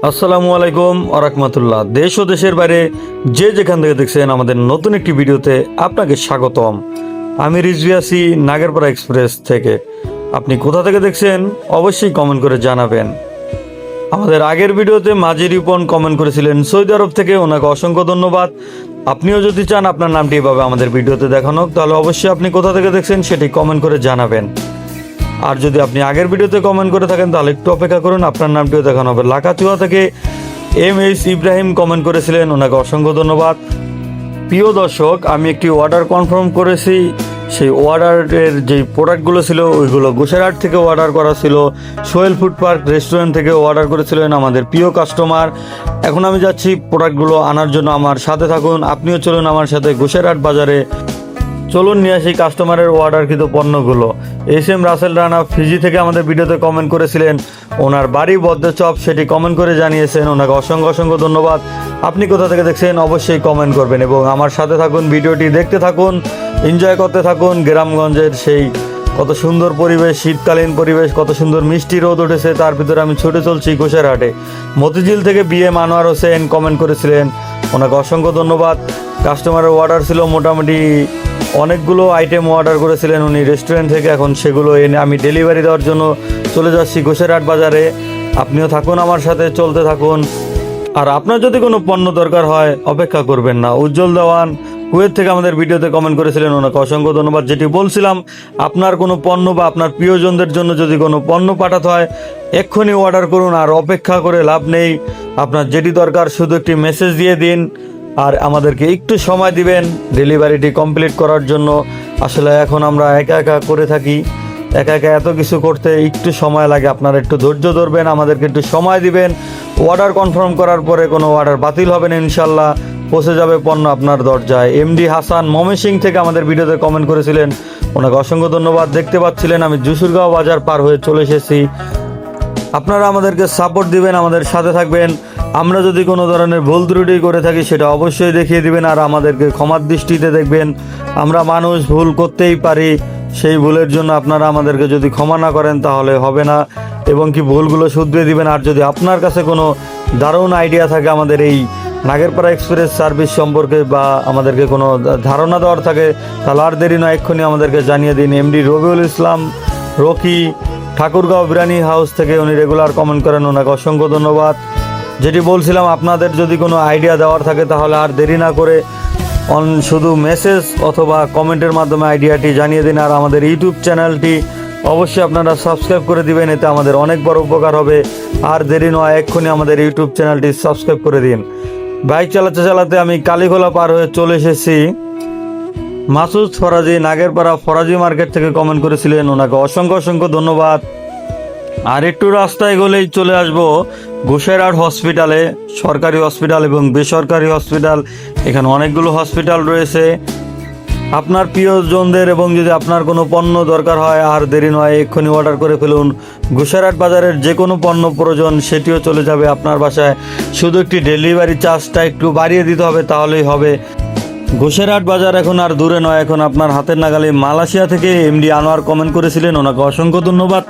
আসসালামু আলাইকুম আরাহমাতুল্লাহ। দেশ ও দেশের বাইরে যে যেখান থেকে দেখছেন আমাদের নতুন একটি ভিডিওতে আপনাকে স্বাগতম। আমি রিজভী আছি নাগেরপাড়া এক্সপ্রেস থেকে। আপনি কোথা থেকে দেখছেন অবশ্যই কমেন্ট করে জানাবেন। আমাদের আগের ভিডিওতে মাঝি রিপন কমেন্ট করেছিলেন সৌদি আরব থেকে, ওনাকে অসংখ্য ধন্যবাদ। আপনিও যদি চান আপনার নামটি এভাবে আমাদের ভিডিওতে দেখানো হোক, তাহলে অবশ্যই আপনি কোথা থেকে দেখছেন সেটি কমেন্ট করে জানাবেন। আর যদি আপনি আগের ভিডিওতে কমেন্ট করে থাকেন তাহলে একটু অপেক্ষা করুন, আপনার নামটিও দেখানো হবে। লাকাচুয়া থেকে MS ইব্রাহিম কমেন্ট করেছিলেন, ওনাকে অসংখ্য ধন্যবাদ। প্রিয় দর্শক, আমি একটি অর্ডার কনফার্ম করেছি। সেই অর্ডারের যে প্রোডাক্টগুলো ছিল ওইগুলো গুজরাট থেকে অর্ডার করা ছিল। সোহেল ফুড পার্ক রেস্টুরেন্ট থেকে অর্ডার করেছিলেন আমাদের প্রিয় কাস্টমার। এখন আমি যাচ্ছি প্রোডাক্টগুলো আনার জন্য, আমার সাথে থাকুন। আপনিও চলুন আমার সাথে গুজরাট বাজারে। চলুন নিয়ে আসি কাস্টমারের অর্ডারকৃত পণ্যগুলো। SM রাসেল রানা ফিজি থেকে আমাদের ভিডিওতে কমেন্ট করেছিলেন, ওনার বাড়ি বদ্রচপ, সেটি কমেন্ট করে জানিয়েছেন, ওনাকে অসংখ্য অসংখ্য ধন্যবাদ। আপনি কোথা থেকে দেখছেন অবশ্যই কমেন্ট করবেন এবং আমার সাথে থাকুন, ভিডিওটি দেখতে থাকুন, এনজয় করতে থাকুন। গ্রামগঞ্জের সেই কত সুন্দর পরিবেশ, শীতকালীন পরিবেশ, কত সুন্দর মিষ্টি রোদ উঠেছে, তার ভিতরে আমি ছুটে চলছি গোসেরহাটে। মতিঝিল থেকে BM আনোয়ার হোসেন কমেন্ট করেছিলেন, ওনাকে অসংখ্য ধন্যবাদ। কাস্টমারের অর্ডার ছিল মোটামুটি অনেকগুলো আইটেম অর্ডার করেছিলেন উনি রেস্টুরেন্ট থেকে। এখন সেগুলো এনে আমি ডেলিভারি দেওয়ার জন্য চলে যাচ্ছি গোসেরহাট বাজারে। আপনিও থাকুন আমার সাথে, চলতে থাকুন। আর আপনার যদি কোনো পণ্য দরকার হয় অপেক্ষা করবেন না। উজ্জ্বল দেওয়ান কুয়েত থেকে আমাদের ভিডিওতে কমেন্ট করেছিলেন, ওনাকে অসংখ্য ধন্যবাদ। যেটি বলছিলাম, আপনার কোনো পণ্য বা আপনার প্রিয়জনদের জন্য যদি কোনো পণ্য পাঠাতে হয় এক্ষুনি অর্ডার করুন, আর অপেক্ষা করে লাভ নেই। আপনার যেটি দরকার শুধু একটি মেসেজ দিয়ে দিন আর আমাদেরকে একটু সময় দিবেন ডেলিভারিটি কমপ্লিট করার জন্য। আসলে এখন আমরা একা একা করে থাকি, একা একা এত কিছু করতে একটু সময় লাগে। আপনারা একটু ধৈর্য ধরবেন, আমাদেরকে একটু সময় দিবেন। অর্ডার কনফার্ম করার পরে কোনো অর্ডার বাতিল হবে না, ইনশাল্লাহ পৌঁছে যাবে পণ্য আপনার দরজায়। MD হাসান ময়মনসিংহ থেকে আমাদের ভিডিওতে কমেন্ট করেছিলেন, ওনাকে অসংখ্য ধন্যবাদ। দেখতে পাচ্ছিলেন আমি যশোরগাঁও বাজার পার হয়ে চলে এসেছি। আপনারা আমাদেরকে সাপোর্ট দিবেন, আমাদের সাথে থাকবেন। আমরা যদি কোনো ধরনের ভুল ত্রুটি করে থাকি সেটা অবশ্যই দেখিয়ে দিবেন আর আমাদেরকে ক্ষমার দৃষ্টিতে দেখবেন। আমরা মানুষ, ভুল করতেই পারি। সেই ভুলের জন্য আপনারা আমাদেরকে যদি ক্ষমা না করেন তাহলে হবে না, এবং কি ভুলগুলো শুধরে দিবেন। আর যদি আপনার কাছে কোনো দারুণ আইডিয়া থাকে আমাদের এই নাগেরপাড়া এক্সপ্রেস সার্ভিস সম্পর্কে বা আমাদেরকে কোনো ধারণা দেওয়ার থাকে, তাহলে আর দেরি নয়, এক্ষুনি আমাদেরকে জানিয়ে দিন। MD Rabiul Islam Rocky Thakurgaon biryani house থেকে উনি রেগুলার কমেন্ট করেন, ওনাকে অসংখ্য ধন্যবাদ। যেটি বলছিলাম, আপনাদের যদি কোনো আইডিয়া দেওয়ার থাকে তাহলে আর দেরি না করে শুধু মেসেজ অথবা কমেন্টের মাধ্যমে আইডিয়াটি জানিয়ে দিন। আর আমাদের ইউটিউব চ্যানেলটি অবশ্যই আপনারা সাবস্ক্রাইব করে দিবেন, এতে আমাদের অনেক বড় উপকার হবে। আর দেরি নয়, এক্ষুনি আমাদের ইউটিউব চ্যানেলটি সাবস্ক্রাইব করে দিন। বাইক চালাতে চালাতে আমি কালীখোলা পার হয়ে চলে এসেছি। মাসুদ ফরাজি নাগেরপাড়া ফরাজি মার্কেট থেকে কমেন্ট করেছিলেন, ওনাকে অসংখ্য অসংখ্য ধন্যবাদ। আর একটু রাস্তায় গেলেই চলে আসবো গোসেরহাট হসপিটালে। সরকারি হসপিটাল এবং বেসরকারি হসপিটাল, এখানে অনেকগুলো হসপিটাল রয়েছে। আপনার প্রিয়জনদের এবং যদি আপনার কোনো পণ্য দরকার হয় আর দেরি নয়, এক্ষুনি অর্ডার করে ফেলুন। গোসেরহাট বাজারের যে কোনো পণ্য প্রয়োজন সেটিও চলে যাবে আপনার বাসায়। শুধু একটি ডেলিভারি চার্জটা একটু বাড়িয়ে দিতে হবে, তাহলেই হবে। গোসেরহাট বাজার এখন আর দূরে নয়, এখন আপনার হাতের নাগালে। মালয়েশিয়া থেকে MD আনোয়ার কমেন্ট করেছিলেন, ওনাকে অসংখ্য ধন্যবাদ।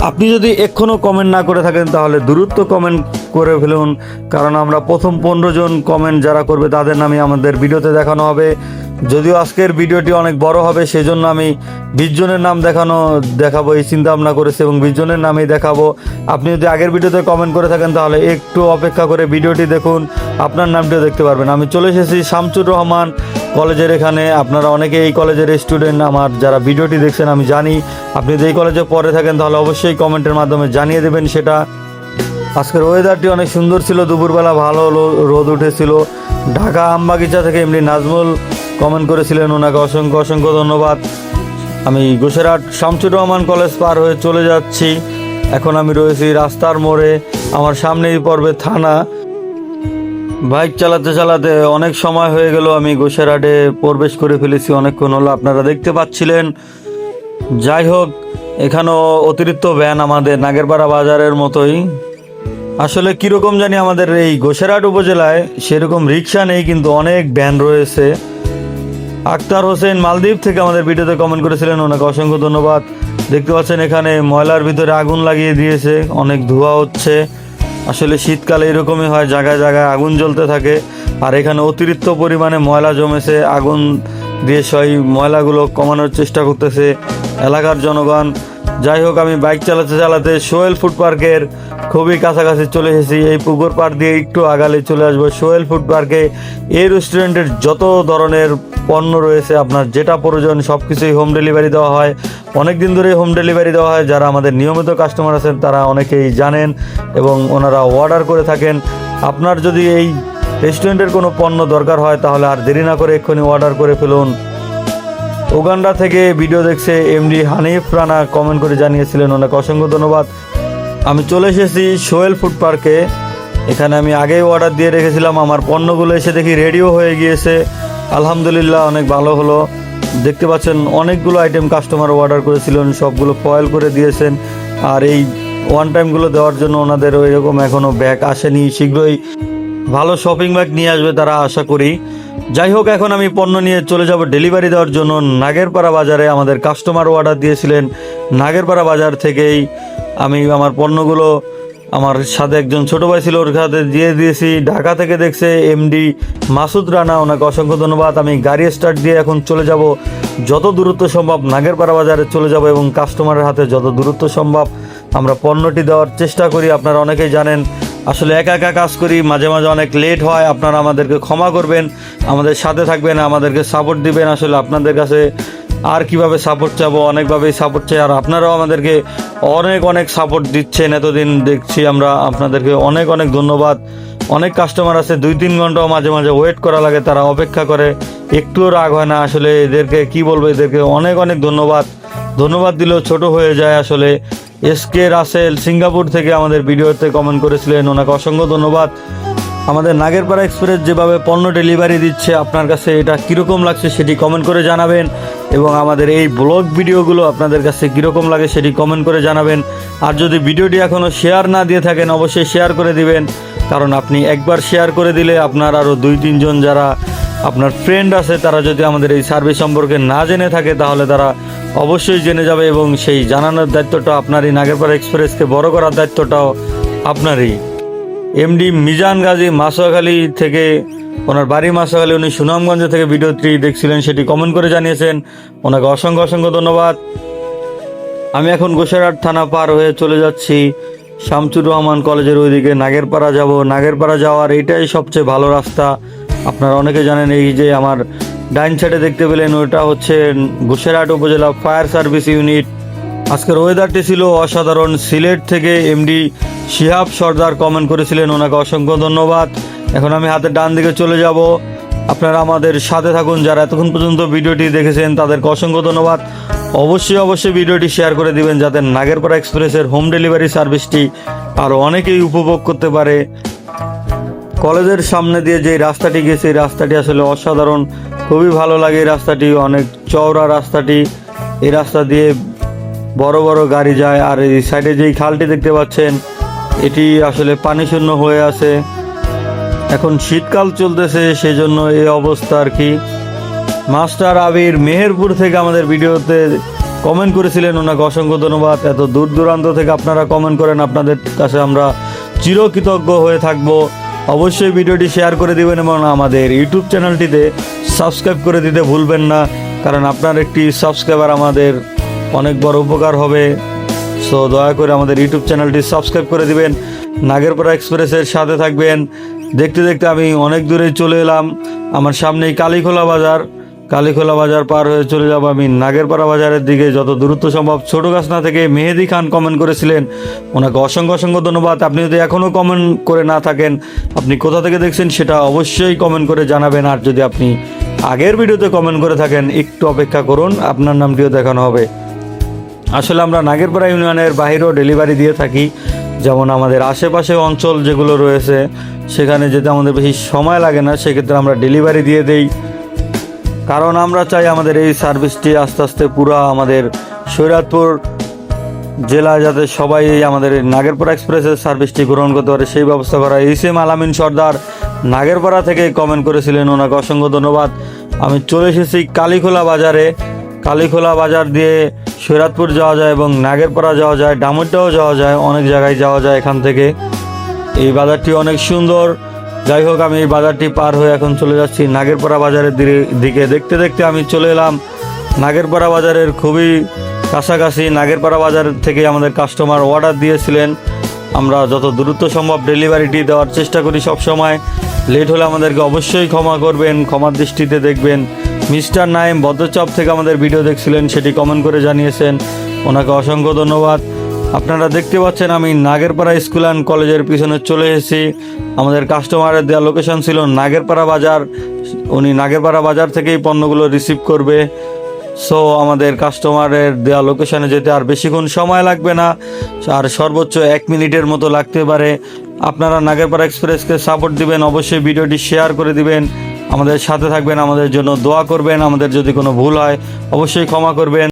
আপনি যদি এখনও কমেন্ট না করে থাকেন তাহলে দ্রুত কমেন্ট করে ফেলুন, কারণ আমরা প্রথম 15 জন কমেন্ট যারা করবে তাদের নামে আমাদের ভিডিওতে দেখানো হবে। যদিও আজকের ভিডিওটি অনেক বড় হবে, সেজন্য আমি 20 জনের নাম দেখাবো এই চিন্তা ভাবনা করেছি এবং 20 জনের নামেই দেখাবো। আপনি যদি আগের ভিডিওতে কমেন্ট করে থাকেন তাহলে একটু অপেক্ষা করে ভিডিওটি দেখুন, আপনার নামটিও দেখতে পারবেন। আমি চলে এসেছি শামসুর রহমান কলেজের এখানে। আপনারা অনেকে এই কলেজের স্টুডেন্ট, আমার যারা ভিডিওটি দেখছেন আমি জানি। আপনি যদি এই কলেজে পড়ে থাকেন তাহলে অবশ্যই কমেন্টের মাধ্যমে জানিয়ে দেবেন সেটা। আজকের ওয়েদারটি অনেক সুন্দর ছিল, দুপুরবেলা ভালো রোদ উঠেছিল। ঢাকা আমবাগিচা থেকে MD নাজমুল কমেন্ট করেছিলেন, ওনাকে অসংখ্য অসংখ্য ধন্যবাদ। আমি গোসেরহাট শামসুর রহমান কলেজ পার হয়ে চলে যাচ্ছি। এখন আমি রয়েছি রাস্তার মোড়ে, আমার সামনেই পড়বে থানা। বাইক চালাতে চালাতে অনেক সময় হয়ে গেল, আমি গোসেরহাটে প্রবেশ করে ফেলেছি, অনেকক্ষণ হলো, আপনারা দেখতে পাচ্ছিলেন। যাই হোক, এখানেও অতিরিক্ত ভ্যান আমাদের নাগেরপাড়া বাজারের মতোই। আসলে কীরকম জানি আমাদের এই গোসেরহাট উপজেলায় সেরকম রিক্সা নেই, কিন্তু অনেক ভ্যান রয়েছে। আক্তার হোসেন মালদ্বীপ থেকে আমাদের ভিডিওতে কমেন্ট করেছিলেন, ওনাকে অসংখ্য ধন্যবাদ। দেখতে পাচ্ছেন এখানে ময়লার ভিতরে আগুন লাগিয়ে দিয়েছে, অনেক ধোঁয়া হচ্ছে। আসলে শীতকালে এরকমই হয়, জায়গায় জায়গায় আগুন জ্বলতে থাকে। আর এখানে অতিরিক্ত পরিমাণে ময়লা জমেছে, আগুন দিয়ে সেই ময়লাগুলো কমানোর চেষ্টা করতেছে এলাকার জনগণ। যাই হোক, আমি বাইক চালাতে চালাতে সোহেল ফুড পার্কের খুবই কাছাকাছি চলে এসেছি। এই পুকুর পাড় দিয়ে একটু আগালে চলে আসবো সোহেল ফুড পার্কে। এই রেস্টুরেন্টের যত ধরনের পণ্য রয়েছে, আপনার যেটা প্রয়োজন সব কিছুই হোম ডেলিভারি দেওয়া হয়। অনেক দিন ধরেই হোম ডেলিভারি দেওয়া হয়। যারা আমাদের নিয়মিত কাস্টমার আছেন তারা অনেকেই জানেন এবং ওনারা অর্ডার করে থাকেন। আপনার যদি এই রেস্টুরেন্টের কোনো পণ্য দরকার হয় তাহলে আর দেরি না করে এক্ষুনি অর্ডার করে ফেলুন। উগান্ডা থেকে ভিডিও দেখছে এমডি হানিফ রানা কমেন্ট করে জানিয়েছিলেন, ওনাকে অসংখ্য ধন্যবাদ। আমি চলে এসেছি সোহেল ফুড পার্কে। এখানে আমি আগেই অর্ডার দিয়ে রেখেছিলাম, আমার পণ্যগুলো এসে দেখি রেডিও হয়ে গিয়েছে। আলহামদুলিল্লাহ, অনেক ভালো হলো। দেখতে পাচ্ছেন অনেকগুলো আইটেম কাস্টমার অর্ডার করেছিলেন, সবগুলো ফয়েল করে দিয়েছেন। আর এই ওয়ান টাইমগুলো দেওয়ার জন্য ওনাদের ওই রকম এখনও ব্যাগ আসেনি, শীঘ্রই ভালো শপিং ব্যাগ নিয়ে আসবে তারা, আশা করি। যাই হোক, এখন আমি পণ্য নিয়ে চলে যাব ডেলিভারি দেওয়ার জন্য নাগেরপাড়া বাজারে। আমাদের কাস্টমার অর্ডার দিয়েছিলেন নাগেরপাড়া বাজার থেকেই। আমি আমার পণ্যগুলো আমার সাথে একজন ছোটো ভাই ছিল, ওর সাথে দিয়ে দিয়েছি। ঢাকা থেকে দেখছে এমডি মাসুদ রানা, ওনাকে অসংখ্য ধন্যবাদ। আমি গাড়ি স্টার্ট দিয়ে এখন চলে যাব, যত দূরত্ব সম্ভব নাগেরপাড়া বাজারে চলে যাব এবং কাস্টমারের হাতে যত দূরত্ব সম্ভব আমরা পণ্যটি দেওয়ার চেষ্টা করি। আপনারা অনেকেই জানেন, আসলে একা একা কাজ করি, মাঝে মাঝে অনেক লেট হয়। আপনারা আমাদেরকে ক্ষমা করবেন, আমাদের সাথে থাকবেন, আমাদেরকে সাপোর্ট দিবেন। আসলে আপনাদের কাছে আর কিভাবে সাপোর্ট চাবো, অনেকভাবেই সাপোর্ট চাই। আর আপনারাও আমাদেরকে অনেক অনেক সাপোর্ট দিচ্ছেন, এতদিন দেখছি আমরা। আপনাদেরকে অনেক অনেক ধন্যবাদ। অনেক কাস্টমার আছে 2-3 ঘন্টাও মাঝে মাঝে ওয়েট করা লাগে, তারা অপেক্ষা করে, একটুও রাগ হয় না। আসলে এদেরকে কি বলবো, এদেরকে অনেক অনেক ধন্যবাদ। ধন্যবাদ দিলেও ছোট হয়ে যায়। আসলে এসকে রাসেল সিঙ্গাপুর থেকে আমাদের ভিডিওতে কমেন্ট করেছিলেন, ওনাকে অসংখ্য ধন্যবাদ। আমাদের নাগেরপাড়া এক্সপ্রেস যেভাবে পণ্য ডেলিভারি দিচ্ছে, আপনার কাছে এটা কীরকম লাগছে সেটি কমেন্ট করে জানাবেন। এবং আমাদের এই ব্লগ ভিডিওগুলো আপনাদের কাছে কীরকম লাগে সেটি কমেন্ট করে জানাবেন। আর যদি ভিডিওটি এখনও শেয়ার না দিয়ে থাকেন অবশ্যই শেয়ার করে দিবেন, কারণ আপনি একবার শেয়ার করে দিলে আপনার আরও 2-3 জন যারা আপনার ফ্রেন্ড আছে তারা যদি আমাদের এই সার্ভিস সম্পর্কে না জেনে থাকে তাহলে তারা অবশ্যই জেনে যাবে এবং সেই জানানোর দায়িত্বটা আপনারই। নাগেরপাড়া এক্সপ্রেসকে বড় করার দায়িত্বটাও আপনারই। এমডি মিজান গাজী মাসোয়াখালী থেকে, ওনার বাড়ি মাসোয়াখালী, উনি সুনামগঞ্জ থেকে ভিডিওটি দেখছিলেন, সেটি কমেন্ট করে জানিয়েছেন, ওনাকে অসংখ্য অসংখ্য ধন্যবাদ। আমি এখন গোসাইরহাট থানা পার হয়ে চলে যাচ্ছি শামসুর রহমান কলেজের ওইদিকে নাগেরপাড়া যাব। নাগেরপাড়া যাওয়ার এইটাই সবচেয়ে ভালো রাস্তা। আপনারা অনেকে জানেন, এই যে আমার ডাইন সাইডে দেখতে পেলেন ওটা হচ্ছে গোসাইরহাট উপজেলা ফায়ার সার্ভিস ইউনিট। আজকের ওয়েদারটি ছিল অসাধারণ। সিলেট থেকে এমডি শিহাব সর্দার কমেন্ট করেছিলেন, ওনাকে অসংখ্য ধন্যবাদ। এখন আমি হাতের ডান দিকে চলে যাব। আপনারা আমাদের সাথে থাকুন, যারা এতক্ষণ পর্যন্ত ভিডিওটি দেখেছেন তাদেরকে অসংখ্য ধন্যবাদ। অবশ্যই অবশ্যই ভিডিওটি শেয়ার করে দিবেন যাতে নাগেরপাড়া এক্সপ্রেসের হোম ডেলিভারি সার্ভিসটি আরও অনেকেই উপভোগ করতে পারে। কলেজের সামনে দিয়ে যে রাস্তাটি গেছে, এই রাস্তাটি আসলে অসাধারণ, খুবই ভালো লাগে। এই রাস্তাটি অনেক চওড়া রাস্তাটি, এই রাস্তা দিয়ে বড় বড় গাড়ি যায়। আর এই সাইডে যেই খালটি দেখতে পাচ্ছেন এটি আসলে পানি শূন্য হয়ে আছে। এখন শীতকাল চলতেছে, সেই জন্য এই অবস্থা আর কি। মাস্টার আবির মেহেরপুর থেকে আমাদের ভিডিওতে কমেন্ট করেছিলেন, ওনাকে অসংখ্য ধন্যবাদ। এত দূর দূরান্ত থেকে আপনারা কমেন্ট করেন, আপনাদের কাছে আমরা চিরকৃতজ্ঞ হয়ে থাকব। অবশ্যই ভিডিওটি শেয়ার করে দিবেন এবং আমাদের ইউটিউব চ্যানেলটিতে সাবস্ক্রাইব করে দিতে ভুলবেন না, কারণ আপনার একটি সাবস্ক্রাইবার আমাদের অনেক বড় উপকার হবে। সো দয়া করে আমাদের ইউটিউব চ্যানেলটি সাবস্ক্রাইব করে দিবেন, নাগেরপাড়া এক্সপ্রেসের সাথে থাকবেন। দেখতে দেখতে আমি অনেক দূরে চলে এলাম। আমার সামনেই কালীখোলা বাজার। কালীখোলা বাজার পার হয়ে চলে যাব আমি নাগেরপাড়া বাজারের দিকে, যত দূরত্ব সম্ভব। ছোটো গাছনা থেকে মেহেদি খান কমেন্ট করেছিলেন, ওনাকে অসংখ্য অসংখ্য ধন্যবাদ। আপনি যদি এখনও কমেন্ট করে না থাকেন, আপনি কোথা থেকে দেখছেন সেটা অবশ্যই কমেন্ট করে জানাবেন। আর যদি আপনি আগের ভিডিওতে কমেন্ট করে থাকেন একটু অপেক্ষা করুন, আপনার নামটিও দেখানো হবে। আসলে আমরা নাগেরপাড়া ইউনিয়নের বাইরেও ডেলিভারি দিয়ে থাকি, যেমন আমাদের আশেপাশে অঞ্চল যেগুলো রয়েছে সেখানে যেতে আমাদের বেশি সময় লাগে না, সেক্ষেত্রে আমরা ডেলিভারি দিয়ে দেই। কারণ আমরা চাই আমাদের এই সার্ভিসটি আস্তে আস্তে পুরো আমাদের শরীয়তপুর জেলায় যাতে সবাই আমাদের নাগেরপাড়া এক্সপ্রেসের সার্ভিসটি গ্রহণ করতে পারে সেই ব্যবস্থা করা। ইসেম আলামিন সর্দার নাগেরপাড়া থেকে কমেন্ট করেছিলেন, ওনাকে অসংখ্য ধন্যবাদ। আমি চলে এসেছি কালীখোলা বাজারে। কালীখোলা বাজার দিয়ে শরীয়তপুর যাওয়া যায় এবং নাগেরপাড়া যাওয়া যায়, ডামুরটাও যাওয়া যায়, অনেক জায়গায় যাওয়া যায় এখান থেকে। এই বাজারটি অনেক সুন্দর। যাই হোক, আমি এই বাজারটি পার হয়ে এখন চলে যাচ্ছি নাগেরপাড়া বাজারের দিকে। দেখতে দেখতে আমি চলে এলাম নাগেরপাড়া বাজারের খুবই কাছাকাছি। নাগেরপাড়া বাজার থেকে আমাদের কাস্টমার অর্ডার দিয়েছিলেন, আমরা যত দ্রুত সম্ভব ডেলিভারিটি দেওয়ার চেষ্টা করি সব সময়। লেট হলে আমাদেরকে অবশ্যই ক্ষমা করবেন, ক্ষমার দৃষ্টিতে দেখবেন। মিস্টার নাইম ভদ্রচপ থেকে আমাদের ভিডিও দেখছিলেন, সেটি কমেন্ট করে জানিয়েছেন, ওনাকে অসংখ্য ধন্যবাদ। আপনারা দেখতে পাচ্ছেন আমি নাগেরপাড়া স্কুল অ্যান্ড কলেজের পিছনে চলে এসেছি। আমাদের কাস্টমারের দেওয়া লোকেশন ছিল নাগেরপাড়া বাজার, উনি নাগেরপাড়া বাজার থেকেই পণ্যগুলো রিসিভ করবে। সো আমাদের কাস্টমারের দেওয়া লোকেশনে যেতে আর বেশিক্ষণ সময় লাগবে না, আর সর্বোচ্চ 1 মিনিটের মতো লাগতে পারে। আপনারা নাগেরপাড়া এক্সপ্রেসকে সাপোর্ট দিবেন, অবশ্যই ভিডিওটি শেয়ার করে দিবেন, আমাদের সাথে থাকবেন, আমাদের জন্য দোয়া করবেন। আমাদের যদি কোনো ভুল হয় অবশ্যই ক্ষমা করবেন।